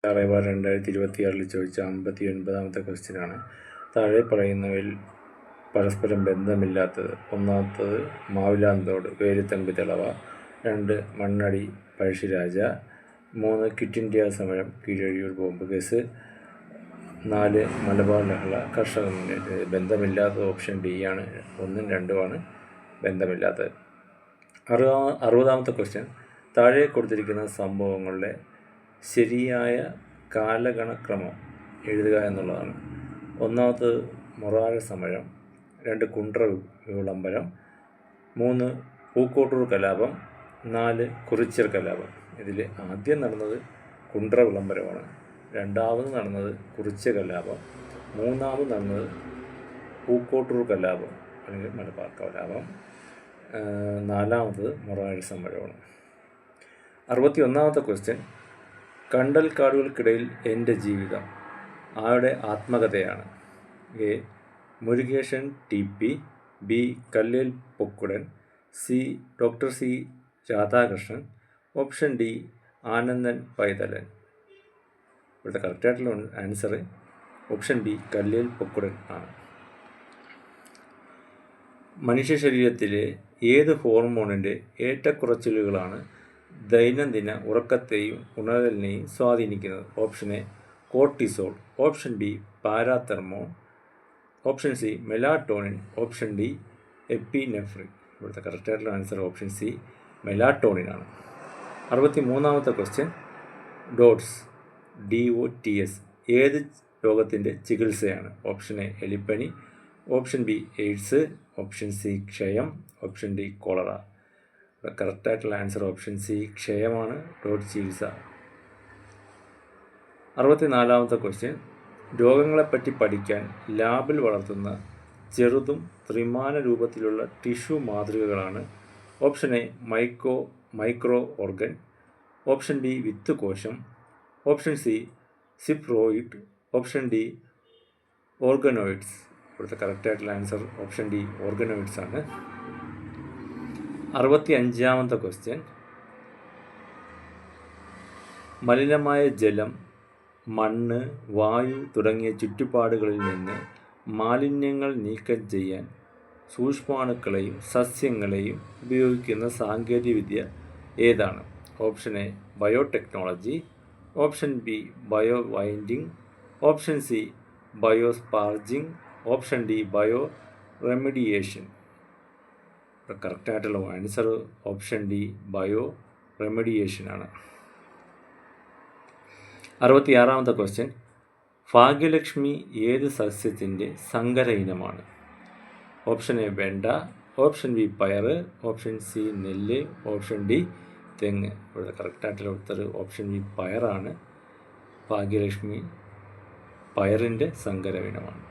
6/2024 ചോദിച്ച 59ാമത്തെ ക്വസ്റ്റ്യനാണ്. താഴെ പറയുന്നവയിൽ പരസ്പരം ബന്ധമില്ലാത്തത്: ഒന്നാമത്തത് മാവിലാന്തോട് വേലുത്തമ്പി തിളവ, 2 മണ്ണടി പഴശ്ശിരാജ, 3 ക്വിറ്റ് ഇന്ത്യ സമരം കീഴഴിയൂർ ബോംബ് കേസ്, 4 മലബാർ ലഹള കർഷക മുന്നേറ്റം. ബന്ധമില്ലാത്തത് ഓപ്ഷൻ ഡി ആണ്. 1ഉം 2ഉമാണ് ബന്ധമില്ലാത്തത്. 60ാമത്തെ ക്വസ്റ്റ്യൻ: താഴെ കൊടുത്തിരിക്കുന്ന സംഭവങ്ങളുടെ ശരിയായ കാലഗണക്രമം എഴുതുക എന്നുള്ളതാണ്. ഒന്നാമത്തത് മൊറാഴ സമരം, 2 കുണ്ട്ര വിളംബരം, 3 പൂക്കോട്ടൂർ കലാപം, 4 കുറിച്യർ കലാപം. ഇതിൽ ആദ്യം നടന്നത് കുണ്ട്ര വിളംബരമാണ്, രണ്ടാമത് നടന്നത് കുറിച്യ കലാപം, മൂന്നാമത് നടന്നത് പൂക്കോട്ടൂർ കലാപം അല്ലെങ്കിൽ മലബാർ കലാപം, 4ാമത്തത് മൊറാഴ സമരമാണ്. 61ാമത്തെ ക്വസ്റ്റ്യൻ: കണ്ടൽ കാടുകൾക്കിടയിൽ എൻ്റെ ജീവിതം ആരുടെ ആത്മകഥയാണ്? A. Murukesan TP, B. Kallel Pokkudan, C. Doctor C Radhakrishnan, option D Anandan Paithalan. ഇവിടുത്തെ കറക്റ്റായിട്ടുള്ള answer option B Kallel Pokkudan ആണ്. മനുഷ്യ ശരീരത്തിലെ ഏത് ഹോർമോണിൻ്റെ ഏറ്റക്കുറച്ചിലുകളാണ് ദൈനംദിന ഉറക്കത്തെയും ഉണരലിനെയും സ്വാധീനിക്കുന്നത്? Option A cortisol, option B parathormone, option C melatonin, option D epinephrine. ഇവിടുത്തെ കറക്റ്റായിട്ടുള്ള ആൻസർ ഓപ്ഷൻ സി മെലാറ്റോണിൻ ആണ്. 63ാമത്തെ ക്വസ്റ്റ്യൻ: DOTS ഏത് രോഗത്തിൻ്റെ ചികിത്സയാണ്? ഓപ്ഷൻ എ എലിപ്പനി, option B AIDS, option C ക്ഷയം, ഓപ്ഷൻ ഡി കോളറ. കറക്റ്റായിട്ടുള്ള ആൻസർ ഓപ്ഷൻ സി ക്ഷയമാണ് ഡോട്ട്സ് ചികിത്സ. 64ാമത്തെ ക്വസ്റ്റ്യൻ: രോഗങ്ങളെപ്പറ്റി പഠിക്കാൻ ലാബിൽ വളർത്തുന്ന ചെറുതും ത്രിമാന രൂപത്തിലുള്ള ടിഷ്യൂ മാതൃകകളാണ്? Option A micro organ, option B വിത്ത് കോശം, option C spheroid, option D organoids. ഇവിടുത്തെ കറക്റ്റായിട്ടുള്ള ആൻസർ ഓപ്ഷൻ ഡി ഓർഗനോയിഡ്സ് ആണ്. 65ാമത്തെ ക്വസ്റ്റ്യൻ: മലിനമായ ജലം, മണ്ണ്, വായു തുടങ്ങിയ ചുറ്റുപാടുകളിൽ നിന്ന് മാലിന്യങ്ങൾ നീക്കം ചെയ്യാൻ സൂക്ഷ്മാണുക്കളെയും സസ്യങ്ങളെയും ഉപയോഗിക്കുന്ന സാങ്കേതികവിദ്യ ഏതാണ്? Option A biotechnology, option B bio winding, option C biosparging, option D bioremediation. കറക്റ്റായിട്ടുള്ള answer option D bioremediation ആണ്. 66ാമത്തെ ക്വസ്റ്റ്യൻ: ഭാഗ്യലക്ഷ്മി ഏത് സസ്യത്തിൻ്റെ സങ്കര ഇനമാണ്? ഓപ്ഷൻ എ വെണ്ട, ഓപ്ഷൻ ബി പയർ, ഓപ്ഷൻ സി നെല്ല്, ഓപ്ഷൻ ഡി തെങ്ങ്. ഇവിടെ കറക്റ്റായിട്ടുള്ള ഉത്തരം ഓപ്ഷൻ ബി പയറാണ്. ഭാഗ്യലക്ഷ്മി പയറിൻ്റെ സങ്കര ഇനമാണ്.